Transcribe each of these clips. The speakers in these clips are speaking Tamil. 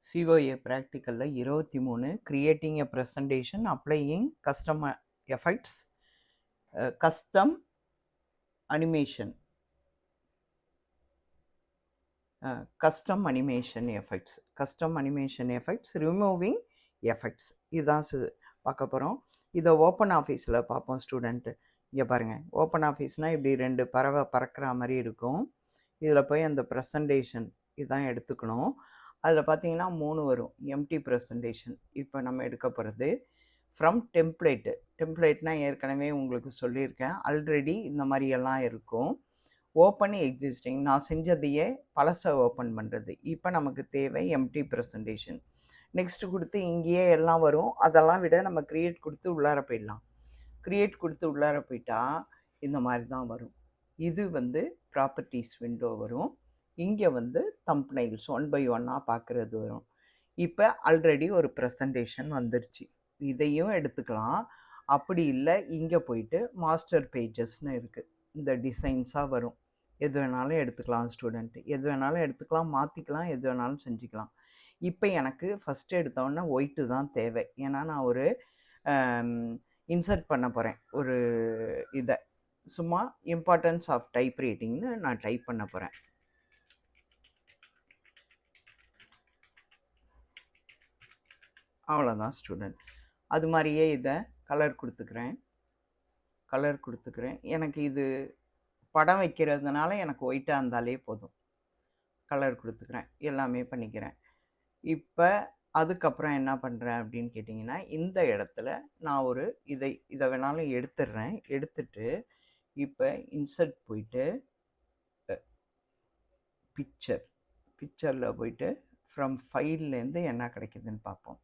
COA ப்ராக்டிக்கலில் 23 கிரியேட்டிங் எ presentation applying custom effects custom animation custom animation effects removing effects இதுதான் பார்க்க போகிறோம். இதை ஓப்பன் ஆஃபீஸில் பார்ப்போம் ஸ்டூடெண்ட்டு. இங்கே பாருங்கள், ஓப்பன் ஆஃபீஸ்னால் இப்படி 2 பறவை பறக்கிற மாதிரி இருக்கும். இதில் போய் அந்த ப்ரெசன்டேஷன் இதுதான் எடுத்துக்கணும். அதில் பார்த்தீங்கன்னா 3 வரும். எம்டி ப்ரெசன்டேஷன் இப்போ நம்ம எடுக்க போகிறது. ஃப்ரம் டெம்ப்ளேட்னால் ஏற்கனவே உங்களுக்கு சொல்லியிருக்கேன். ஆல்ரெடி இந்த மாதிரியெல்லாம் இருக்கும். ஓப்பன் எக்ஸிஸ்டிங் நான் செஞ்சதையே பழசை ஓப்பன் பண்ணுறது. இப்போ நமக்கு தேவை எம்டி ப்ரெசன்டேஷன். நெக்ஸ்ட்டு கொடுத்து இங்கேயே எல்லாம் வரும். அதெல்லாம் விட நம்ம க்ரியேட் கொடுத்து உள்ளார போயிடலாம். க்ரியேட் கொடுத்து உள்ளார போயிட்டா இந்த மாதிரி தான் வரும். இது ப்ராப்பர்ட்டிஸ் விண்டோ வரும். இங்கே தம்ப்நெயில்ஸ் 1 by 1 பார்க்குறது வரும். இப்போ ஆல்ரெடி ஒரு ப்ரெசன்டேஷன் வந்துருச்சு. இதையும் எடுத்துக்கலாம். அப்படி இல்லை, இங்கே போயிட்டு மாஸ்டர் பேஜஸ்ன்னு இருக்குது. இந்த டிசைன்ஸாக வரும். எது வேணாலும் எடுத்துக்கலாம் ஸ்டூடெண்ட்டு. எது வேணாலும் எடுத்துக்கலாம், மாற்றிக்கலாம், எது வேணாலும் செஞ்சுக்கலாம். இப்போ எனக்கு ஃபஸ்ட்டு எடுத்தோடனே ஒயிட்டு தான் தேவை. ஏன்னா நான் ஒரு இன்சர்ட் பண்ண போகிறேன். ஒரு இதை சும்மா இம்பார்ட்டன்ஸ் ஆஃப் டைப் ரைட்டிங்னு நான் டைப் பண்ண போகிறேன். அவ்வளோதான் ஸ்டூடெண்ட். அது மாதிரியே இதை கலர் கொடுத்துக்கிறேன். எனக்கு இது படம் வைக்கிறதுனால எனக்கு ஒயிட்டாக இருந்தாலே போதும். கலர் கொடுத்துக்கிறேன், எல்லாமே பண்ணிக்கிறேன். இப்போ அதுக்கப்புறம் என்ன பண்ணுறேன் அப்படின்னு கேட்டிங்கன்னா, இந்த இடத்துல நான் ஒரு இதை வேணாலும் எடுத்துடுறேன். எடுத்துட்டு இப்போ இன்சர்ட் போயிட்டு பிக்சரில் போயிட்டு ஃப்ரம் ஃபைல்லேருந்து என்ன கிடைக்குதுன்னு பார்ப்போம்.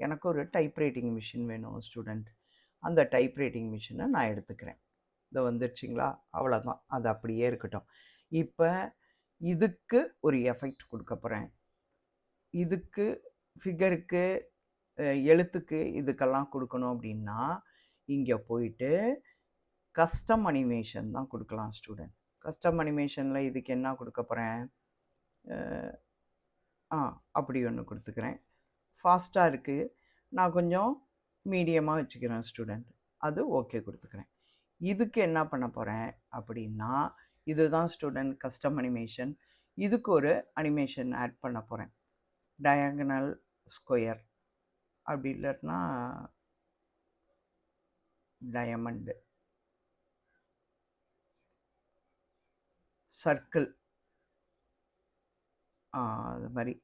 எனக்கு ஒரு டைப்ரைட்டிங் மிஷின் வேணும் ஸ்டூடெண்ட். அந்த டைப்ரைட்டிங் மிஷினை நான் எடுத்துக்கிறேன். இதை வந்துருச்சிங்களா? அவ்வளோதான், அது அப்படியே இருக்கட்டும். இப்போ இதுக்கு ஒரு எஃபெக்ட் கொடுக்க போகிறேன். இதுக்கு ஃபிகருக்கு, எழுத்துக்கு, இதுக்கெல்லாம் கொடுக்கணும் அப்படின்னா இங்கே போயிட்டு கஸ்டம் அனிமேஷன் தான் கொடுக்கலாம் ஸ்டூடெண்ட். கஸ்டம் அனிமேஷனில் இதுக்கு என்ன கொடுக்க போகிறேன்? அப்படி ஒன்று கொடுத்துக்கிறேன். ஃபாஸ்ட்டாக இருக்குது, நான் கொஞ்சம் மீடியமாக வச்சுக்கிறேன் ஸ்டூடெண்ட். அது ஓகே கொடுத்துக்கிறேன். இதுக்கு என்ன பண்ண போகிறேன் அப்படின்னா, இதுதான் ஸ்டூடெண்ட் கஸ்டம் அனிமேஷன். இதுக்கு ஒரு அனிமேஷன் ஆட் பண்ண போகிறேன். டயகனல் ஸ்கொயர், அப்படி இல்லைன்னா டயமண்டு, சர்க்கிள், அது மாதிரி.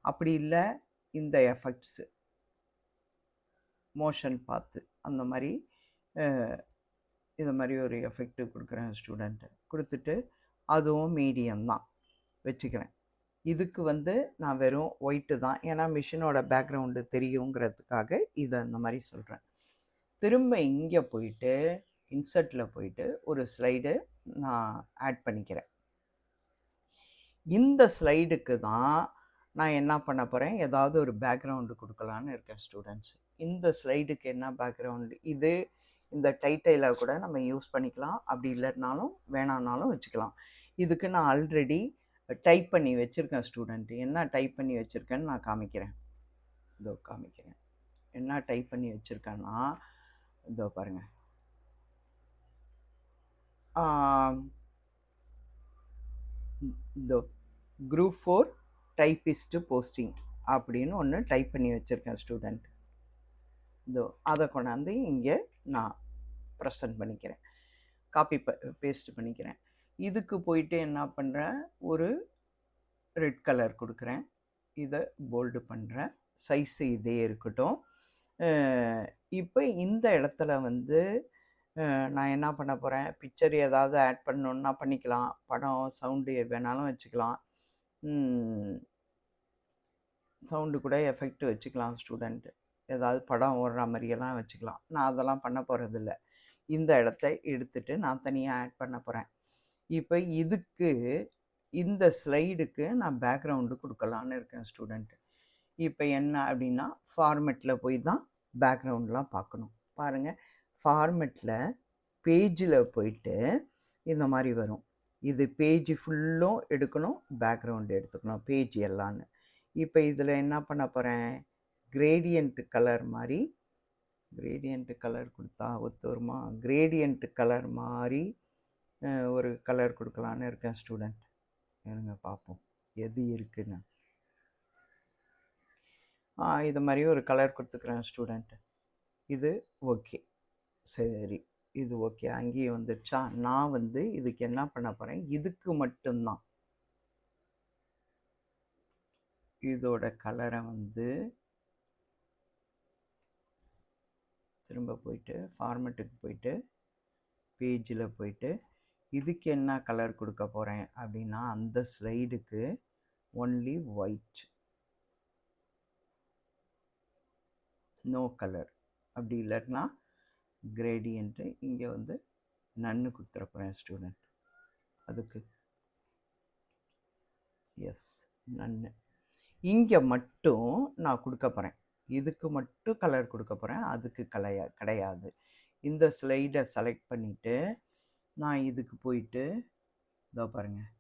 அப்படி இல்லை இந்த எஃபெக்ட்ஸு, மோஷன் பார்த்து அந்த மாதிரி இது மாதிரி ஒரு எஃபெக்ட்டு கொடுக்குறேன் ஸ்டூடெண்ட்டு. கொடுத்துட்டு அதுவும் மீடியம் தான் வச்சுக்கிறேன். இதுக்கு நான் வெறும் ஒயிட்டு தான், ஏன்னா மிஷினோட பேக்ரவுண்டு தெரியுங்கிறதுக்காக இதை அந்த மாதிரி சொல்கிறேன். திரும்ப இங்கே போயிட்டு இன்சர்ட்டில் போயிட்டு ஒரு ஸ்லைடு நான் ஆட் பண்ணிக்கிறேன். இந்த ஸ்லைடுக்கு தான் நான் என்ன பண்ண போகிறேன், ஏதாவது ஒரு பேக்ரவுண்டு கொடுக்கலான்னு இருக்கேன் ஸ்டூடெண்ட்ஸ். இந்த ஸ்லைடுக்கு என்ன பேக்ரவுண்டு, இது இந்த டைட்டிலை கூட நம்ம யூஸ் பண்ணிக்கலாம். அப்படி இல்லைனாலும் வேணான்னாலும் வச்சுக்கலாம். இதுக்கு நான் ஆல்ரெடி டைப் பண்ணி வச்சுருக்கேன் ஸ்டூடெண்ட்டு. என்ன டைப் பண்ணி வச்சுருக்கேன்னு நான் காமிக்கிறேன். இதோ காமிக்கிறேன். என்ன டைப் பண்ணி வச்சுருக்கேன்னா, இதோ பாருங்கள். இதோ குரூப் 4 டைப்பிஸ்ட்டு போஸ்டிங் அப்படின்னு ஒன்று டைப் பண்ணி வச்சுருக்கேன் ஸ்டூடெண்ட். இதோ அதை கொண்டாந்து இங்கே நான் ப்ரெசன்ட் பண்ணிக்கிறேன், காப்பி பேஸ்ட் பண்ணிக்கிறேன். இதுக்கு போயிட்டு என்ன பண்ணுறேன், ஒரு ரெட் கலர் கொடுக்குறேன், இதை போல்டு பண்ணுறேன், சைஸு இதே இருக்கட்டும். இப்போ இந்த இடத்துல நான் என்ன பண்ண போகிறேன், பிக்சர் ஏதாவது ஆட் பண்ணணுன்னா பண்ணிக்கலாம், படம் சவுண்டு வேணாலும் வச்சுக்கலாம், சவுண்டு கூட எஃபெக்ட் வச்சுக்கலாம் ஸ்டூடெண்ட்டு. ஏதாவது படம் ஓடுற மாதிரியெல்லாம் வச்சுக்கலாம். நான் அதெல்லாம் பண்ண போகிறதில்ல. இந்த இடத்த எடுத்துகிட்டு நான் தனியாக ஆட் பண்ண போகிறேன். இப்போ இதுக்கு இந்த ஸ்லைடுக்கு நான் பேக்ரவுண்டு கொடுக்கலான்னு இருக்கேன் ஸ்டூடெண்ட்டு. இப்போ என்ன அப்படின்னா, ஃபார்மெட்டில் போய் தான் பேக்ரவுண்ட்லாம் பார்க்கணும். பாருங்கள், ஃபார்மெட்டில் பேஜில் போயிட்டு இந்த மாதிரி வரும். இது பேஜ் ஃபுல்லும் எடுக்கணும், பேக்ரவுண்டு எடுத்துக்கணும், பேஜ் எல்லான்னு. இப்போ இதில் என்ன பண்ண போகிறேன், கிரேடியன்ட் கலர் மாதிரி, கிரேடியன்ட் கலர் கொடுத்தா ஒத்து வருமா, கிரேடியன்ட் கலர் மாதிரி ஒரு கலர் கொடுக்கலான்னு இருக்கேன் ஸ்டூடெண்ட். இருங்க பார்ப்போம் எது இருக்குன்னு. இது மாதிரி ஒரு கலர் கொடுத்துக்கிறேன் ஸ்டூடெண்ட். இது ஓகே, சரி, இது ஓகே, அங்கேயும் வந்துடுச்சா. நான் வந்து இதுக்கு என்ன பண்ண போகிறேன், இதுக்கு மட்டும்தான் இதோட கலரை வந்து திரும்ப போயிட்டு ஃபார்மேட்டுக்கு போயிட்டு பேஜில் போயிட்டு இதுக்கு என்ன கலர் கொடுக்க போகிறேன் அப்படின்னா, அந்த ஸ்லைடுக்கு ஒன்லி ஒயிட், நோ கலர். அப்படி இல்லைன்னா கிரேடியன்ட்டு இங்கே வந்து நன்னு கொடுத்துட போகிறேன் ஸ்டூடெண்ட். அதுக்கு எஸ் நன்னு. இங்கே மட்டும் நான் கொடுக்க போகிறேன், இதுக்கு மட்டும் கலர் கொடுக்க போகிறேன், அதுக்கு கிடையாது. இந்த ஸ்லைடை செலக்ட் பண்ணிவிட்டு நான் இதுக்கு போயிட்டு இதோ பாருங்கள்,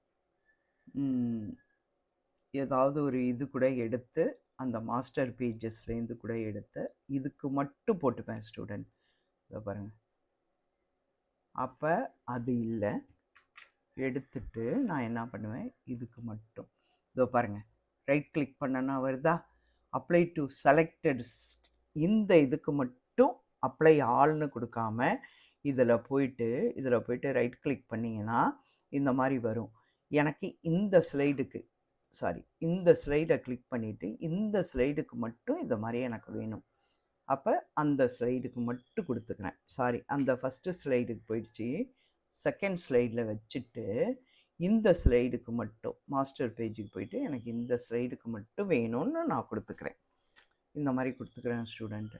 ஏதாவது ஒரு இது கூட எடுத்து அந்த மாஸ்டர் பேஜஸ்லேருந்து கூட எடுத்து இதுக்கு மட்டும் போட்டுப்பேன் ஸ்டூடெண்ட். இதோ பாருங்கள், அப்போ அது இல்லை, எடுத்துட்டு நான் என்ன பண்ணுவேன், இதுக்கு மட்டும் இதோ பாருங்கள், ரைட் கிளிக் பண்ணனா வருதா, அப்ளை டு செலக்டட், இந்த இதுக்கு மட்டும் அப்ளை ஆல்னு கொடுக்காம இதில் போயிட்டு ரைட் கிளிக் பண்ணிங்கன்னா இந்த மாதிரி வரும். எனக்கு இந்த ஸ்லைடுக்கு இந்த ஸ்லைடை கிளிக் பண்ணிவிட்டு இந்த ஸ்லைடுக்கு மட்டும் இந்த மாதிரி எனக்கு வேணும். அப்போ அந்த ஸ்லைடுக்கு மட்டும் கொடுத்துக்கிறேன். அந்த ஃபஸ்ட்டு ஸ்லைடுக்கு போயிடுச்சு, செகண்ட் ஸ்லைடில் வச்சுட்டு இந்த ஸ்லைடுக்கு மட்டும் மாஸ்டர் பேஜுக்கு போயிட்டு எனக்கு இந்த ஸ்லைடுக்கு மட்டும் வேணும்னு நான் கொடுத்துக்கிறேன். இந்த மாதிரி கொடுத்துக்கிறேன் ஸ்டூடெண்ட்டு.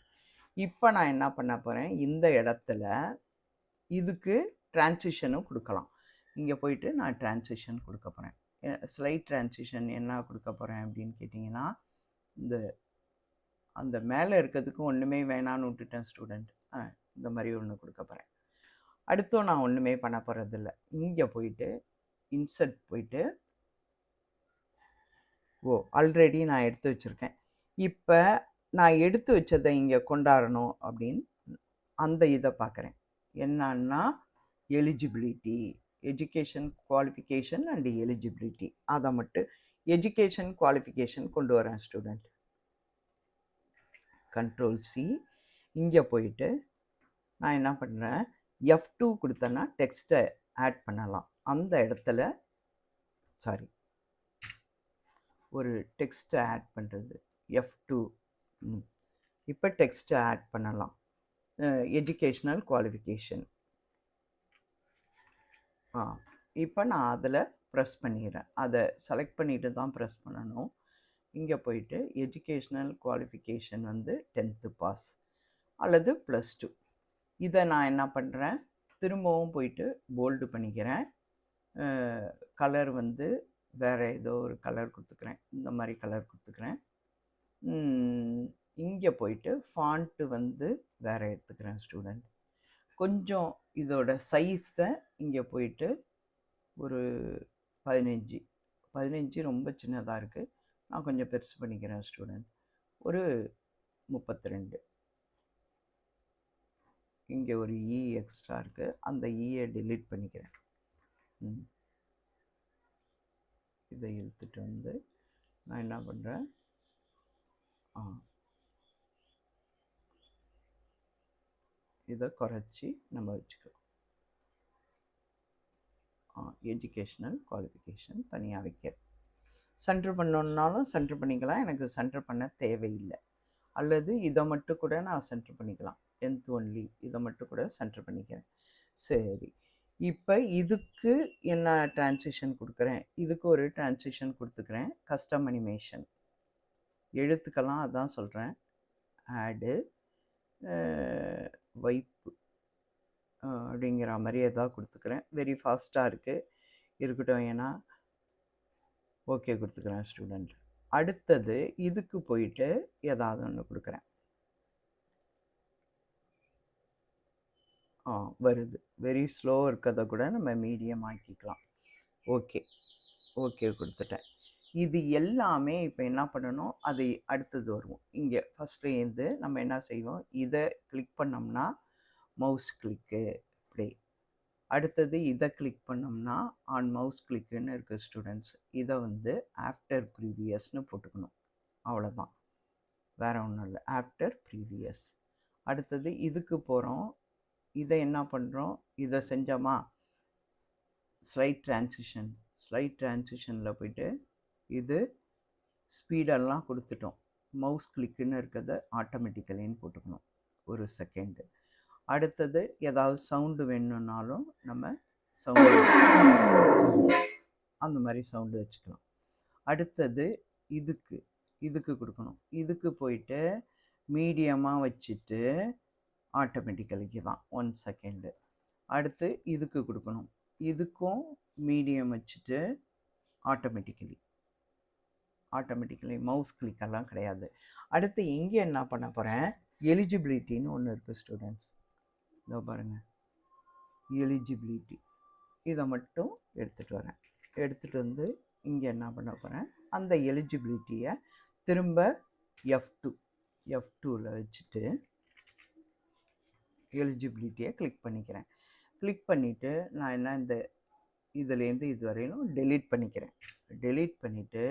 இப்போ நான் என்ன பண்ண போகிறேன், இந்த இடத்துல இதுக்கு டிரான்சிஷனும் கொடுக்கலாம். இங்கே போயிட்டு நான் டிரான்சிஷன் கொடுக்க போகிறேன். ஸ்லைட் டிரான்சிஷன் என்ன கொடுக்க போகிறேன் அப்படின்னு கேட்டிங்கன்னா, அந்த மேலே இருக்கிறதுக்கு ஒன்றுமே வேணான்னு விட்டுட்டேன் ஸ்டூடெண்ட். இந்த மாதிரி ஒன்று கொடுக்க போகிறேன். அடுத்தும் நான் ஒன்றுமே பண்ண போகிறதில்ல. இங்கே போயிட்டு இன்சர்ட் போயிட்டு ஆல்ரெடி நான் எடுத்து வச்சுருக்கேன். இப்போ நான் எடுத்து வச்சதை இங்கே கொண்டாடணும் அப்படின்னு அந்த இதை பார்க்குறேன். என்னன்னா eligibility, education qualification and eligibility, அதை மட்டும் எஜுகேஷன் குவாலிஃபிகேஷன் கொண்டு வரேன் ஸ்டூடெண்ட். Ctrl+C. இங்கே போயிட்டு நான் என்ன பண்ணுறேன், F2 கொடுத்தேன்னா டெக்ஸ்ட்டை ஆட் பண்ணலாம். அந்த இடத்துல ஒரு டெக்ஸ்ட்டை ஆட் பண்ணுறது F2. இப்போ டெக்ஸ்ட்டை ஆட் பண்ணலாம். Educational qualification. இப்போ நான் அதில் ப்ரெஸ் பண்ணிடுறேன். அதை செலக்ட் பண்ணிட்டு தான் ப்ரெஸ் பண்ணணும். இங்கே போயிட்டு எஜுகேஷ்னல் குவாலிஃபிகேஷன் வந்து 10th பாஸ் அல்லது +2. இதை நான் என்ன பண்ணுறேன், திரும்பவும் போயிட்டு போல்டு பண்ணிக்கிறேன். கலர் வந்து வேறு ஏதோ ஒரு கலர் கொடுத்துக்கிறேன், இந்த மாதிரி கலர் கொடுத்துக்கிறேன். இங்கே போயிட்டு ஃபாண்ட்டு வந்து வேறு எடுத்துக்கிறேன் ஸ்டூடெண்ட். கொஞ்சம் இதோட சைஸை இங்கே போயிட்டு ஒரு 15 ரொம்ப சின்னதாக இருக்குது, நான் கொஞ்சம் பெருசு பண்ணிக்கிறேன் ஸ்டூடெண்ட். ஒரு 32. இங்கே ஒரு இ எக்ஸ்ட்ரா இருக்குது, அந்த இயை டெலீட் பண்ணிக்கிறேன். இதை இழுத்துட்டு வந்து நான் என்ன பண்ணுறேன், இதை குறைச்சி நம்ம வச்சுக்கலாம். எஜுகேஷ்னல் குவாலிஃபிகேஷன் தனியாக வைக்கிறேன். சென்டர் பண்ணணுன்னாலும் சென்டர் பண்ணிக்கலாம், எனக்கு சென்டர் பண்ண தேவையில்லை. அல்லது இதை மட்டும் கூட நான் சென்டர் பண்ணிக்கலாம், 10th ஒன்லி, இதை மட்டும் கூட சென்டர் பண்ணிக்கிறேன். சரி, இப்போ இதுக்கு என்ன டிரான்சிஷன் கொடுக்குறேன், இதுக்கு ஒரு டிரான்சிஷன் கொடுத்துக்கிறேன். கஸ்டம் அனிமேஷன் எழுத்துக்கெல்லாம் அதான் சொல்கிறேன். ஆடு வைப்பு அப்படிங்கிற மாதிரி எதாவது கொடுத்துக்கிறேன். வெரி ஃபாஸ்ட்டாக இருக்கட்டும், ஏன்னா ஓகே கொடுத்துக்கிறேன் ஸ்டூடெண்ட். அடுத்தது இதுக்கு போயிட்டு ஏதாவது ஒன்று கொடுக்குறேன். வருது, வெரி ஸ்லோவாக இருக்கிறத கூட நம்ம மீடியம் ஆக்கிக்கலாம். ஓகே கொடுத்துட்டேன். இது எல்லாமே இப்போ என்ன பண்ணணும், அது அடுத்தது வருவோம். இங்கே ஃபஸ்ட்லேருந்து நம்ம என்ன செய்வோம், இதை கிளிக் பண்ணோம்னா மவுஸ் கிளிக்கு இப்படி. அடுத்தது இதை கிளிக் பண்ணோம்னா ஆன் மவுஸ் கிளிக்குன்னு இருக்குது ஸ்டூடெண்ட்ஸ். இதை வந்து ஆஃப்டர் ப்ரீவியஸ்னு போட்டுக்கணும். அவ்வளோதான், வேறு ஒன்றும் இல்லை. After previous. அடுத்தது இதுக்கு போகிறோம். இதை என்ன பண்ணுறோம், இதை செஞ்சோமா, ஸ்லைட் ட்ரான்சிஷன். ஸ்லைட் ட்ரான்சிஷனில் போய்ட்டு இது ஸ்பீடெல்லாம் கொடுத்துட்டோம். மவுஸ் கிளிக்குன்னு இருக்கிறத ஆட்டோமேட்டிக்கலின்னு போட்டுக்கணும். ஒரு செகண்டு. அடுத்தது ஏதாவது சவுண்டு வேணும்னாலும் நம்ம சவுண்டு அந்த மாதிரி சவுண்டு வச்சுக்கலாம். அடுத்தது இதுக்கு கொடுக்கணும். இதுக்கு போயிட்டு மீடியமாக வச்சுட்டு ஆட்டோமேட்டிக்கலிக்கு தான் 1 செகண்டு. அடுத்து இதுக்கு கொடுக்கணும். இதுக்கும் மீடியம் வச்சுட்டு ஆட்டோமேட்டிக்கலி மவுஸ் கிளிக்கெல்லாம் கிடையாது. அடுத்து இங்கே என்ன பண்ண போகிறேன், எலிஜிபிலிட்டின்னு ஒன்று இருக்குது ஸ்டூடெண்ட்ஸ். இதோ பாருங்கள், எலிஜிபிலிட்டி. இதை மட்டும் எடுத்துகிட்டு வரேன். எடுத்துகிட்டு வந்து இங்கே என்ன பண்ண போகிறேன், அந்த எலிஜிபிலிட்டியை திரும்ப F2ல் வச்சுட்டு எலிஜிபிலிட்டியை கிளிக் பண்ணிக்கிறேன். கிளிக் பண்ணிவிட்டு நான் என்ன இந்த இதுலேருந்து இது வரையிலும் டெலீட் பண்ணிக்கிறேன். டெலீட் பண்ணிவிட்டு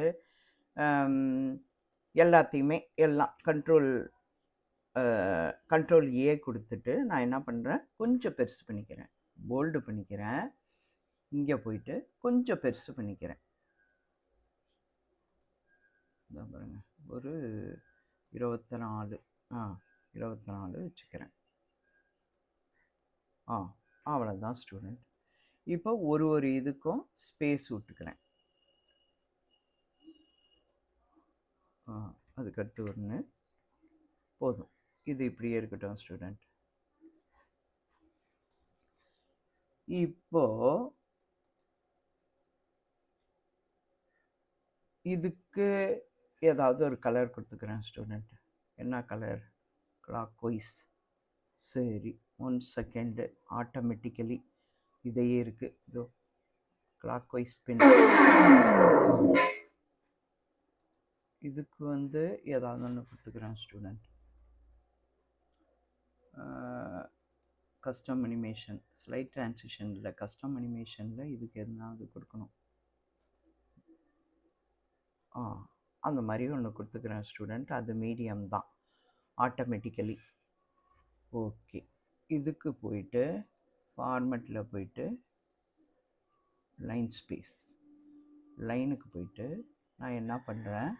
எல்லாத்தையுமே எல்லாம் கண்ட்ரோல் ஏ கொடுத்துட்டு நான் என்ன பண்ணுறேன், கொஞ்சம் பெருசு பண்ணிக்கிறேன், போல்டு பண்ணிக்கிறேன். இங்கே போயிட்டு கொஞ்சம் பெருசு பண்ணிக்கிறேன். இதை பாருங்கள், ஒரு 24 வச்சுக்கிறேன். அவ்வளோதான் ஸ்டூடெண்ட். இப்போ ஒரு இதுக்கும் ஸ்பேஸ் விட்டுக்கிறேன். அதுக்கடுத்து ஒன்று போதும். இது இப்படியே இருக்கட்டும் ஸ்டூடெண்ட். இப்போது இதுக்கு ஏதாவது ஒரு கலர் கொடுத்துக்கிறேன் ஸ்டூடெண்ட். என்ன கலர், கிளாக் வைஸ். சரி, 1 செகண்டு. ஆட்டோமேட்டிக்கலி இதையே இருக்குது. இதோ கிளாக் வைஸ் பின். இதுக்கு வந்து ஏதாவது ஒன்று கொடுத்துக்கிறேன் ஸ்டூடெண்ட். கஸ்டம் அனிமேஷன், ஸ்லைட் ட்ரான்சிஷனில் கஸ்டம் அனிமேஷனில் இதுக்கு எதுனாவது கொடுக்கணும். அந்த மாதிரி ஒன்று கொடுத்துக்கிறேன் ஸ்டூடெண்ட். அது மீடியம் தான், ஆட்டோமேட்டிக்கலி. ஓகே, இதுக்கு போயிட்டு ஃபார்மேட்டில் போயிட்டு லைன் ஸ்பேஸ், லைனுக்கு போயிட்டு நான் என்ன பண்ணுறேன்,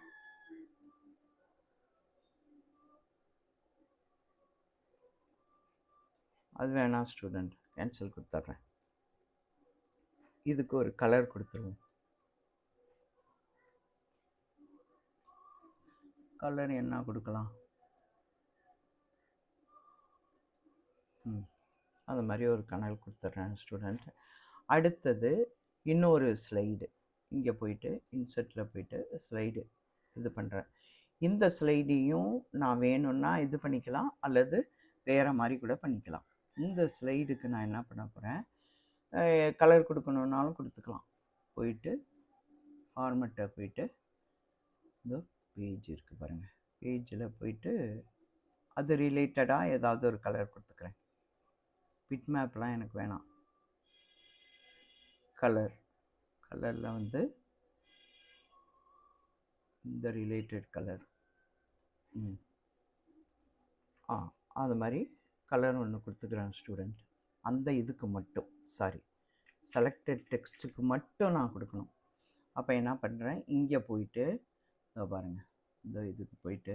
அது வேணாம் ஸ்டூடெண்ட், கேன்சல் கொடுத்துட்றேன். இதுக்கு ஒரு கலர் கொடுத்துருவோம். கலர் என்ன கொடுக்கலாம், அது மாதிரி ஒரு கலர் கொடுத்துட்றேன் ஸ்டூடெண்ட். அடுத்தது இன்னொரு ஸ்லைடு. இங்கே போயிட்டு இன்சர்ட்டில் போயிட்டு ஸ்லைடு இது பண்ணுறேன். இந்த ஸ்லைடையும் நான் வேணும்னா இது பண்ணிக்கலாம், அல்லது வேறு மாதிரி கூட பண்ணிக்கலாம். இந்த ஸ்லைடுக்கு நான் என்ன பண்ண போகிறேன், கலர் கொடுக்கணுன்னாலும் கொடுத்துக்கலாம். போயிட்டு ஃபார்மேட்டை போயிட்டு இந்த பேஜ் இருக்குது பாருங்கள், பேஜில் போயிட்டு அது ரிலேட்டடாக ஏதாவது ஒரு கலர் கொடுத்துக்கிறேன். பிட் மேப்லாம் எனக்கு வேணாம். கலரில் வந்து இந்த ரிலேட்டட் கலர், அது மாதிரி கலர் ஒன்று கொடுத்துக்கிறேன் ஸ்டூடெண்ட். அந்த இதுக்கு மட்டும், செலக்டட் டெக்ஸ்ட்டுக்கு மட்டும் நான் கொடுக்கணும். அப்போ என்ன பண்ணுறேன், இங்கே போயிட்டு இதோ பாருங்கள், இந்த இதுக்கு போயிட்டு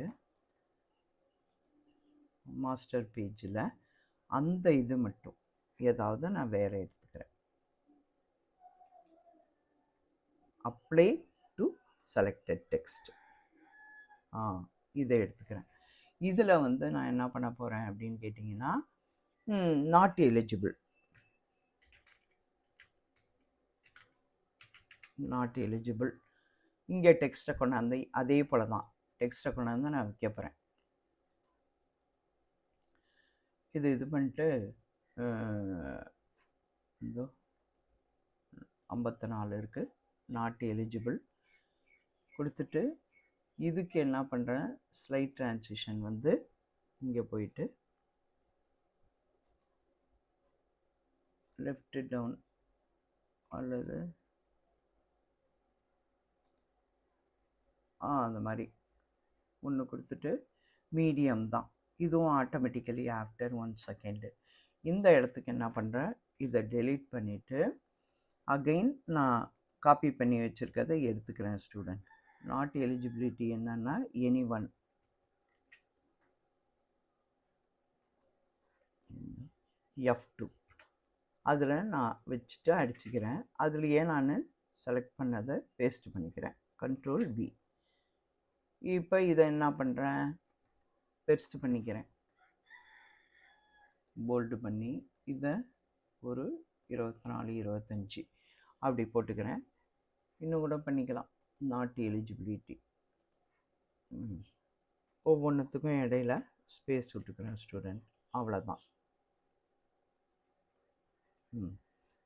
மாஸ்டர் பேஜில் அந்த இது மட்டும் ஏதாவது நான் வேறு எடுத்துக்கிறேன். அப்ளை டு செலக்டட் டெக்ஸ்ட், இதை எடுத்துக்கிறேன். இதில் வந்து நான் என்ன பண்ண போகிறேன் அப்படின்னு கேட்டிங்கன்னா, நாட் எலிஜிபிள், இங்கே டெக்ஸ்ட்டை கொண்டாந்து அதே போல் தான் டெக்ஸ்ட்டை கொண்டாந்து நான் வைக்க போகிறேன். இது பண்ணிட்டு இதோ 54 இருக்குது, நாட் எலிஜிபிள். கொடுத்துட்டு இதுக்கு என்ன பண்ணுறேன், ஸ்லைட் ட்ரான்சிஷன் வந்து இங்கே போயிட்டு லெஃப்ட் டவுன் அல்லது அந்த மாதிரி ஒன்று கொடுத்துட்டு மீடியம் தான், இதுவும் ஆட்டோமேட்டிக்கலி ஆஃப்டர் 1 செகண்டு. இந்த இடத்துக்கு என்ன பண்ணுறேன், இதை டெலீட் பண்ணிவிட்டு அகெயின் நான் காப்பி பண்ணி வச்சுருக்கதை எடுத்துக்கிறேன் ஸ்டூடெண்ட். நாட் எலிஜிபிலிட்டி என்னன்னா எனி ஒன், F2 அதில் நான் வச்சுட்டு அடிச்சுக்கிறேன். அதுலேயே நான் செலக்ட் பண்ணதை பேஸ்ட் பண்ணிக்கிறேன், Ctrl V. இப்போ இதை என்ன பண்ணுறேன், பெருசு பண்ணிக்கிறேன், போல்டு பண்ணி இதை ஒரு 24 25 அப்படி போட்டுக்கிறேன். இன்னும் கூட பண்ணிக்கலாம், நாட் எலிஜிபிலிட்டி. ஒவ்வொன்றுத்துக்கும் இடையில ஸ்பேஸ் விட்டுக்கிறேன் ஸ்டூடெண்ட், அவ்வளோதான்.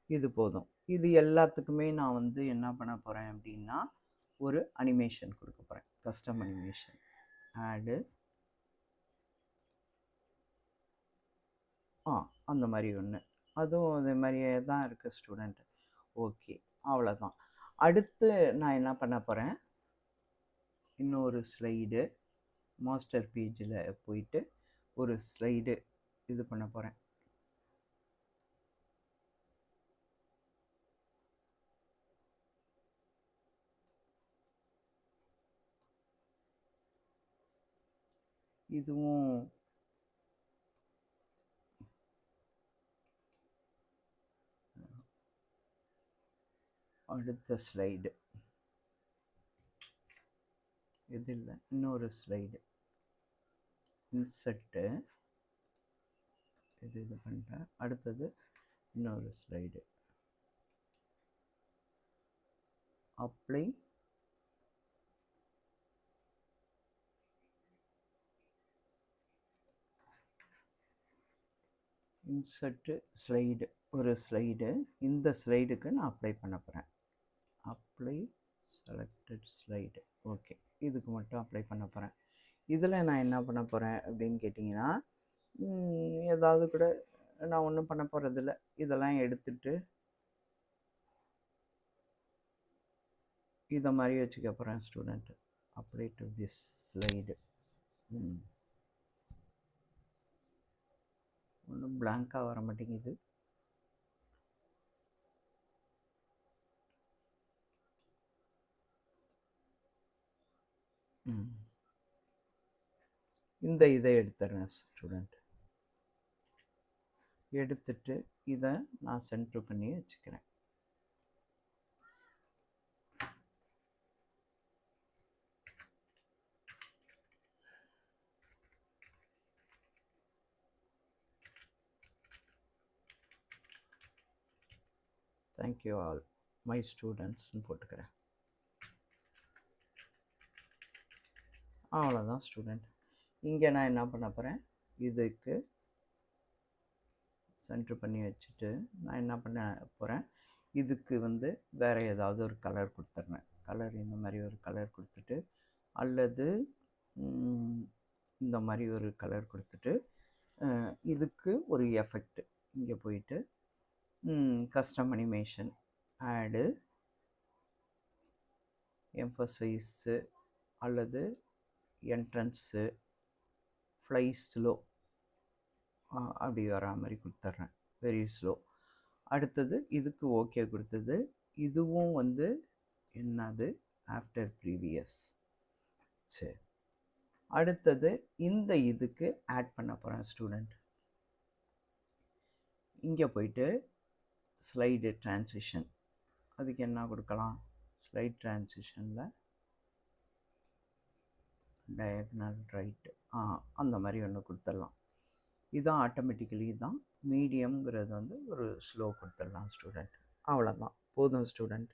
இது போதும். இது எல்லாத்துக்குமே நான் வந்து என்ன பண்ண போகிறேன் அப்படின்னா ஒரு அனிமேஷன் கொடுக்க போகிறேன், கஸ்டம் அனிமேஷன். ஆடு அந்த மாதிரி ஒன்று, அதுவும் அதே மாதிரியே தான் இருக்குது ஸ்டூடெண்ட். ஓகே, அவ்வளோதான். அடுத்து நான் என்ன பண்ண போகிறேன், இன்னொரு ஸ்லைடு மாஸ்டர் பேஜில் போயிட்டு ஒரு ஸ்லைடு இது பண்ண போகிறேன். இதுவும் அடுத்த ஸ்லைடு, இது இல்லை, இன்னொரு ஸ்லைடு இன்செர்ட்டு, இது பண்ணுறேன். அடுத்தது இன்னொரு ஸ்லைடு அப்ளை, இன்செர்ட்டு ஸ்லைடு, ஒரு ஸ்லைடு. இந்த ஸ்லைடுக்கு நான் அப்ளை பண்ண போகிறேன், அப்ளை செலக்டட் ஸ்லைடு. ஓகே, இதுக்கு மட்டும் அப்ளை பண்ண போகிறேன். இதில் நான் என்ன பண்ண போகிறேன் அப்படின்னு கேட்டிங்கன்னா, ஏதாவது கூட நான் ஒன்றும் பண்ண போகிறதில்ல, இதெல்லாம் எடுத்துட்டு இதை மாதிரி வச்சுக்க போகிறேன் student. Apply to this slide. ஒன்றும் பிளாங்காக வர மாட்டேங்குது. இந்த இதை எடுத்துறேன் ஸ்டூடெண்ட். எடுத்துட்டு இதை நான் சென்டர் பண்ணி வச்சுக்கிறேன். தேங்க்யூ ஆல் மை ஸ்டூடெண்ட்ஸ்னு போட்டுக்கிறேன். அவ்வளோதான் ஸ்டூடெண்ட். இங்கே நான் என்ன பண்ண போகிறேன், இதுக்கு சென்டர் பண்ணி வச்சுட்டு நான் என்ன பண்ண போகிறேன், இதுக்கு வந்து வேறு ஏதாவது ஒரு கலர் கொடுத்துட்றேன். கலர் இந்த மாதிரி ஒரு கலர் கொடுத்துட்டு, அல்லது இந்த மாதிரி ஒரு கலர் கொடுத்துட்டு, இதுக்கு ஒரு எஃபெக்ட் இங்கே போயிட்டு கஸ்டம் அனிமேஷன், ஆடு, எம்ஃபசைஸு அல்லது என்ட்ரன்ஸு, ஃப்ளை ஸ்லோ அப்படி வரா மாதிரி கொடுத்துட்றேன், வெரி ஸ்லோ. அடுத்தது இதுக்கு ஓகே கொடுத்தது, இதுவும் வந்து என்னது ஆஃப்டர் ப்ரீவியஸ். சரி, அடுத்தது இந்த இதுக்கு ஆட் பண்ண போகிறேன் ஸ்டூடெண்ட். இங்கே போயிட்டு ஸ்லைடு ட்ரான்சிஷன், அதுக்கு என்ன கொடுக்கலாம், ஸ்லைட் ட்ரான்சிஷனில் டயக்னல் ரைட்டு அந்த மாதிரி ஒன்று கொடுத்துடலாம். இதுதான் ஆட்டோமேட்டிக்கலி தான். மீடியம்ங்கிறது வந்து ஒரு ஸ்லோ கொடுத்துடலாம் ஸ்டூடெண்ட். அவ்வளோதான், போதும் ஸ்டூடெண்ட்.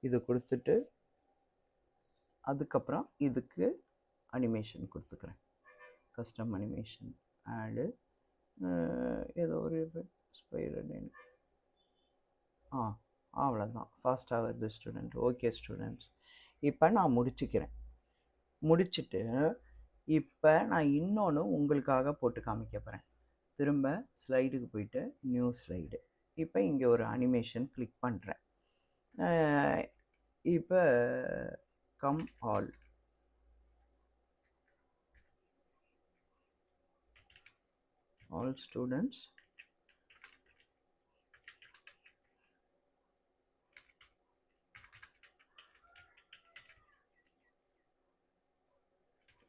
இது கொடுத்துட்டு அதுக்கப்புறம் இதுக்கு அனிமேஷன் கொடுத்துக்கிறேன், கஸ்டம் அனிமேஷன், ஆடு, ஏதோ ஒரு ஸ்பைரல். அவ்வளோதான், ஃபாஸ்ட்டாக வருது ஸ்டூடெண்ட். ஓகே ஸ்டூடெண்ட்ஸ், இப்போ நான் முடிச்சுக்கிறேன். முடிச்சுட்டு இப்போ நான் இன்னொன்று உங்களுக்காக போட்டு காமிக்க போகிறேன். திரும்ப ஸ்லைடுக்கு போயிட்டு நியூ ஸ்லைடு. இப்போ இங்கே ஒரு அனிமேஷன் கிளிக் பண்ணுறேன். இப்போ come all students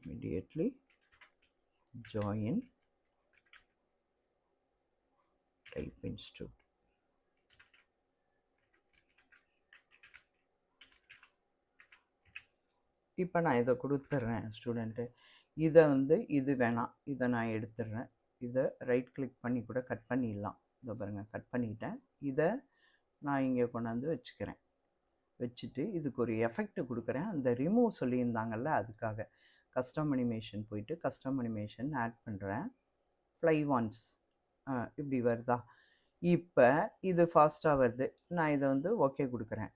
immediately join Type Institute. இப்போ நான் இதை கொடுத்துட்றேன் ஸ்டூடெண்ட்டு. இதை இது வேணாம், இதை நான் எடுத்துடுறேன். இதை ரைட் கிளிக் பண்ணி கூட கட் பண்ணிடலாம். இதை பாருங்கள், கட் பண்ணிட்டேன். இதை நான் இங்கே கொண்டாந்து வச்சுக்கிறேன். வச்சுட்டு இதுக்கு ஒரு எஃபெக்ட் கொடுக்குறேன். அந்த ரிமூவ் சொல்லியிருந்தாங்கல்ல, அதுக்காக கஸ்டம் அனிமேஷன் போயிட்டு கஸ்டம் அனிமேஷன் ஆட் பண்ணுறேன். ஃப்ளை ஒன்ஸ் இப்படி வருதா? இப்போ இது ஃபாஸ்ட்டாக வருது. நான் இதை ஓகே கொடுக்குறேன்.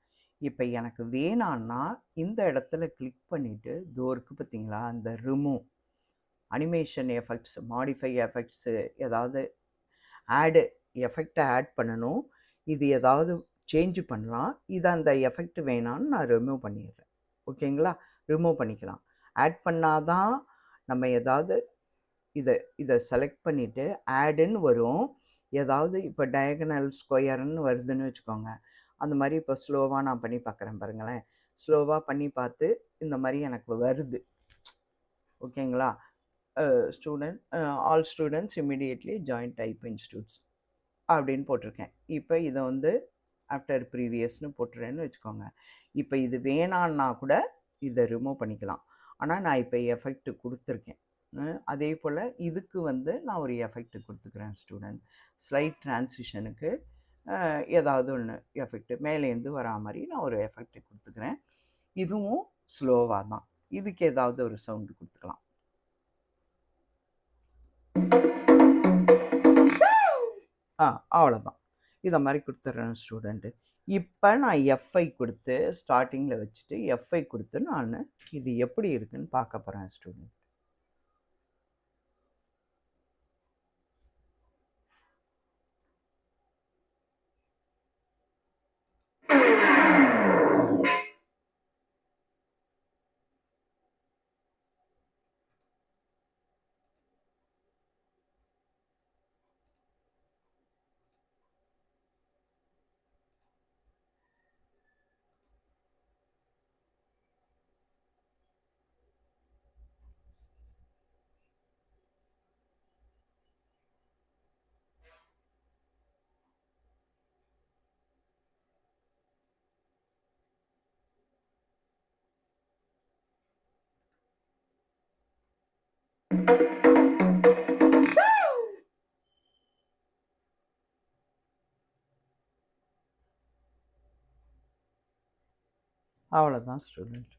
இப்போ எனக்கு வேணான்னா இந்த இடத்துல கிளிக் பண்ணிவிட்டு தோருக்கு பார்த்தீங்களா அந்த remove animation effects, modify effects, ஏதாவது ஆடு எஃபெக்டை ஆட் பண்ணணும், இது ஏதாவது சேஞ்சு பண்ணலாம். இது அந்த எஃபெக்ட் வேணான்னு நான் ரிமூவ் பண்ணிடுறேன். ஓகேங்களா? ரிமூவ் பண்ணிக்கலாம். ஆட் பண்ணாதான் நம்ம ஏதாவது இதை செலக்ட் பண்ணிவிட்டு ஆடுன்னு வரும். ஏதாவது இப்போ டயகனல் ஸ்கொயர்னு வருதுன்னு வச்சுக்கோங்க. அந்த மாதிரி இப்போ ஸ்லோவாக நான் பண்ணி பார்க்குறேன் பாருங்களேன். ஸ்லோவாக பண்ணி பார்த்து இந்த மாதிரி எனக்கு வருது. ஓகேங்களா? Student all students immediately join type institutes அப்படின்னு போட்டிருக்கேன். இப்போ இதை ஆஃப்டர் ப்ரீவியஸ்னு போட்டுறேன்னு வச்சுக்கோங்க. இப்போ இது வேணான்னா கூட இதை ரிமூவ் பண்ணிக்கலாம். ஆனால் நான் இப்போ எஃபெக்ட் கொடுத்துருக்கேன். அதே போல் இதுக்கு நான் ஒரு எஃபெக்ட் கொடுத்துக்கிறேன் ஸ்டூடெண்ட். ஸ்லைட் ட்ரான்சிஷனுக்கு ஏதாவது ஒன்று எஃபெக்ட் மேலேருந்து வரா மாதிரி நான் ஒரு எஃபெக்ட் கொடுத்துக்கிறேன். இதுவும் ஸ்லோவாக தான். இதுக்கு ஏதாவது ஒரு சவுண்டு கொடுத்துக்கலாம். அவ்வளோதான். இதை மாதிரி கொடுத்துட்றேன் ஸ்டூடெண்ட்டு. இப்போ நான் எஃப்ஐ கொடுத்து ஸ்டார்டிங்கில் வச்சுட்டு எஃப்ஐ கொடுத்து நான் இது எப்படி இருக்குன்னு பார்க்க போகிறேன் ஸ்டூடெண்ட். அவ்வளோதான் ஸ்டூடெண்ட்.